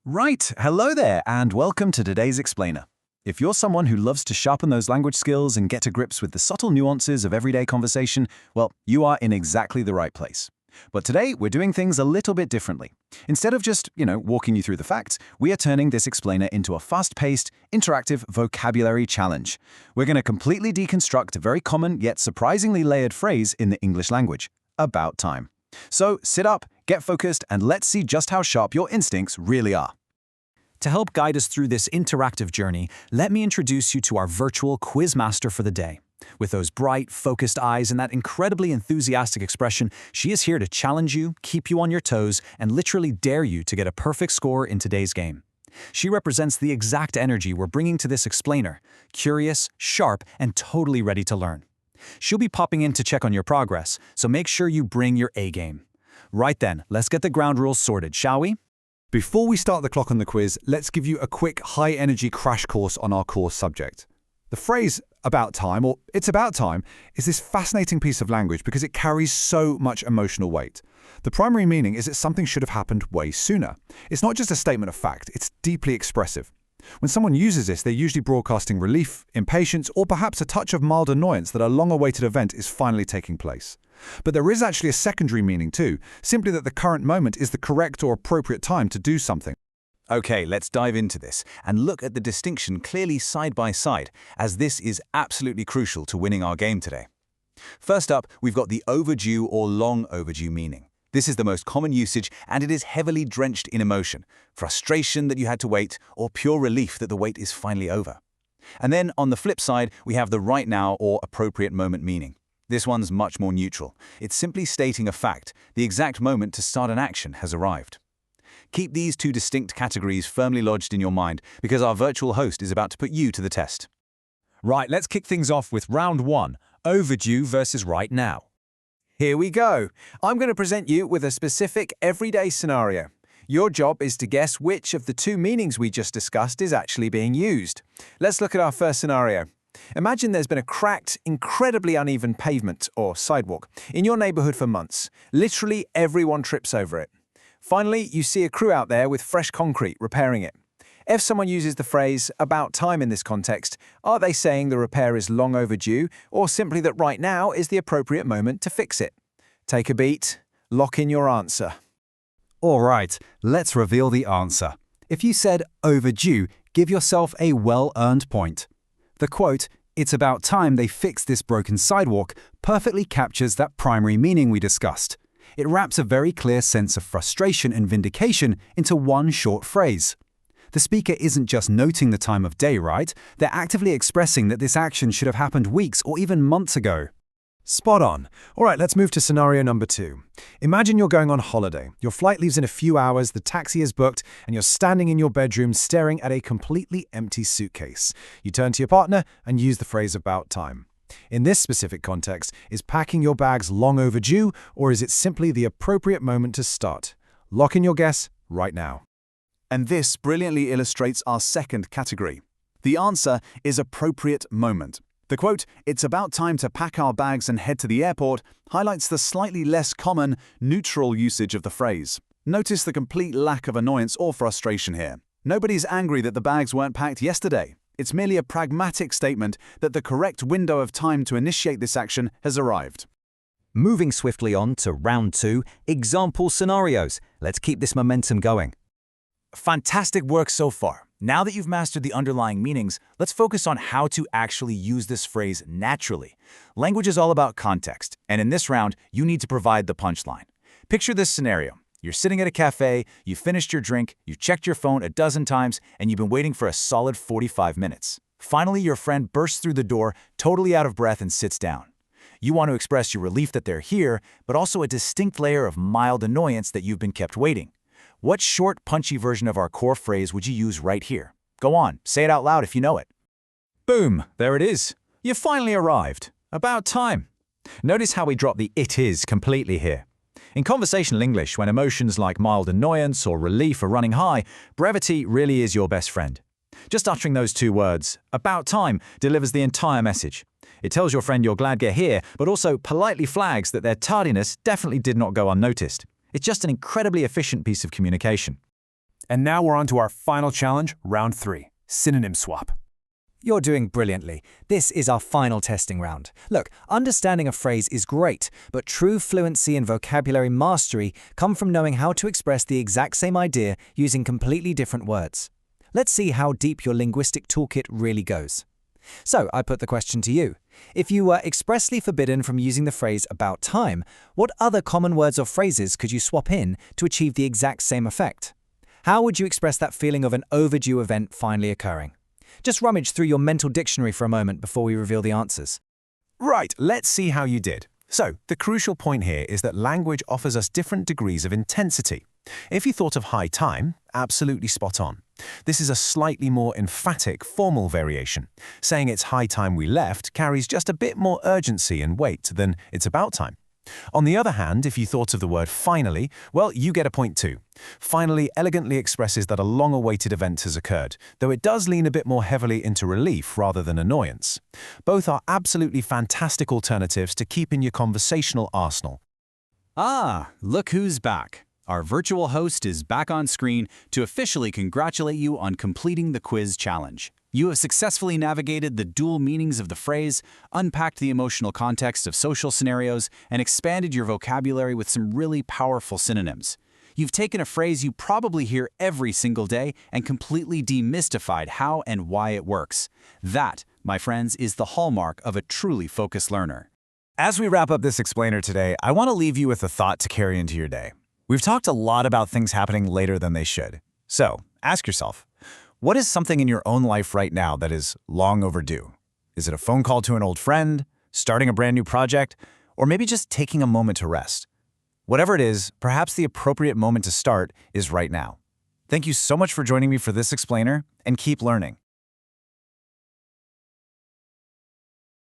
Right, hello there, and welcome to today's explainer. If you're someone who loves to sharpen those language skills and get to grips with the subtle nuances of everyday conversation, well, you are in exactly the right place. But today, we're doing things a little bit differently. Instead of just, walking you through the facts, we are turning this explainer into a fast-paced, interactive vocabulary challenge. We're going to completely deconstruct a very common yet surprisingly layered phrase in the English language: about time. So sit up, get focused, and let's see just how sharp your instincts really are. To help guide us through this interactive journey, let me introduce you to our virtual quiz master for the day. With those bright, focused eyes and that incredibly enthusiastic expression, she is here to challenge you, keep you on your toes, and literally dare you to get a perfect score in today's game. She represents the exact energy we're bringing to this explainer: curious, sharp, and totally ready to learn. She'll be popping in to check on your progress, so make sure you bring your A game. Right then, let's get the ground rules sorted, shall we? Before we start the clock on the quiz, let's give you a quick high-energy crash course on our core subject. The phrase "about time" or "it's about time" is this fascinating piece of language because it carries so much emotional weight. The primary meaning is that something should have happened way sooner. It's not just a statement of fact, it's deeply expressive. When someone uses this, they're usually broadcasting relief, impatience, or perhaps a touch of mild annoyance that a long-awaited event is finally taking place. But there is actually a secondary meaning too, simply that the current moment is the correct or appropriate time to do something. Okay, let's dive into this and look at the distinction clearly side by side, as this is absolutely crucial to winning our game today. First up, we've got the overdue or long overdue meaning. This is the most common usage, and it is heavily drenched in emotion: frustration that you had to wait, or pure relief that the wait is finally over. And then, on the flip side, we have the right now or appropriate moment meaning. This one's much more neutral. It's simply stating a fact: the exact moment to start an action has arrived. Keep these two distinct categories firmly lodged in your mind, because our virtual host is about to put you to the test. Right, let's kick things off with round one: overdue versus right now. Here we go. I'm going to present you with a specific everyday scenario. Your job is to guess which of the two meanings we just discussed is actually being used. Let's look at our first scenario. Imagine there's been a cracked, incredibly uneven pavement, or sidewalk, in your neighborhood for months. Literally everyone trips over it. Finally, you see a crew out there with fresh concrete repairing it. If someone uses the phrase "about time" in this context, are they saying the repair is long overdue, or simply that right now is the appropriate moment to fix it? Take a beat, lock in your answer. All right, let's reveal the answer. If you said overdue, give yourself a well-earned point. The quote, "It's about time they fixed this broken sidewalk," perfectly captures that primary meaning we discussed. It wraps a very clear sense of frustration and vindication into one short phrase. The speaker isn't just noting the time of day, right? They're actively expressing that this action should have happened weeks or even months ago. Spot on. All right, let's move to scenario number 2. Imagine you're going on holiday. Your flight leaves in a few hours, the taxi is booked, and you're standing in your bedroom staring at a completely empty suitcase. You turn to your partner and use the phrase "about time." In this specific context, is packing your bags long overdue, or is it simply the appropriate moment to start? Lock in your guess right now. And this brilliantly illustrates our second category. The answer is appropriate moment. The quote, "It's about time to pack our bags and head to the airport," highlights the slightly less common, neutral usage of the phrase. Notice the complete lack of annoyance or frustration here. Nobody's angry that the bags weren't packed yesterday. It's merely a pragmatic statement that the correct window of time to initiate this action has arrived. Moving swiftly on to round two: example scenarios. Let's keep this momentum going. Fantastic work so far. Now that you've mastered the underlying meanings, let's focus on how to actually use this phrase naturally. Language is all about context, and in this round, you need to provide the punchline. Picture this scenario. You're sitting at a cafe, you finished your drink, you've checked your phone a dozen times, and you've been waiting for a solid 45 minutes. Finally, your friend bursts through the door, totally out of breath, and sits down. You want to express your relief that they're here, but also a distinct layer of mild annoyance that you've been kept waiting. What short, punchy version of our core phrase would you use right here? Go on, say it out loud if you know it. Boom, there it is. You finally arrived. About time. Notice how we drop the "it is" completely here. In conversational English, when emotions like mild annoyance or relief are running high, brevity really is your best friend. Just uttering those two words, "about time," delivers the entire message. It tells your friend you're glad you're here, but also politely flags that their tardiness definitely did not go unnoticed. It's just an incredibly efficient piece of communication. And now we're on to our final challenge, round 3, synonym swap. You're doing brilliantly. This is our final testing round. Look, understanding a phrase is great, but true fluency and vocabulary mastery come from knowing how to express the exact same idea using completely different words. Let's see how deep your linguistic toolkit really goes. So, I put the question to you. If you were expressly forbidden from using the phrase about time, what other common words or phrases could you swap in to achieve the exact same effect? How would you express that feeling of an overdue event finally occurring? Just rummage through your mental dictionary for a moment before we reveal the answers. Right, let's see how you did. So, the crucial point here is that language offers us different degrees of intensity. If you thought of high time, absolutely spot on. This is a slightly more emphatic, formal variation. Saying it's high time we left carries just a bit more urgency and weight than it's about time. On the other hand, if you thought of the word finally, well, you get a point too. Finally elegantly expresses that a long-awaited event has occurred, though it does lean a bit more heavily into relief rather than annoyance. Both are absolutely fantastic alternatives to keep in your conversational arsenal. Ah, look who's back. Our virtual host is back on screen to officially congratulate you on completing the quiz challenge. You have successfully navigated the dual meanings of the phrase, unpacked the emotional context of social scenarios, and expanded your vocabulary with some really powerful synonyms. You've taken a phrase you probably hear every single day and completely demystified how and why it works. That, my friends, is the hallmark of a truly focused learner. As we wrap up this explainer today, I want to leave you with a thought to carry into your day. We've talked a lot about things happening later than they should. So, ask yourself, what is something in your own life right now that is long overdue? Is it a phone call to an old friend, starting a brand new project, or maybe just taking a moment to rest? Whatever it is, perhaps the appropriate moment to start is right now. Thank you so much for joining me for this explainer, and keep learning.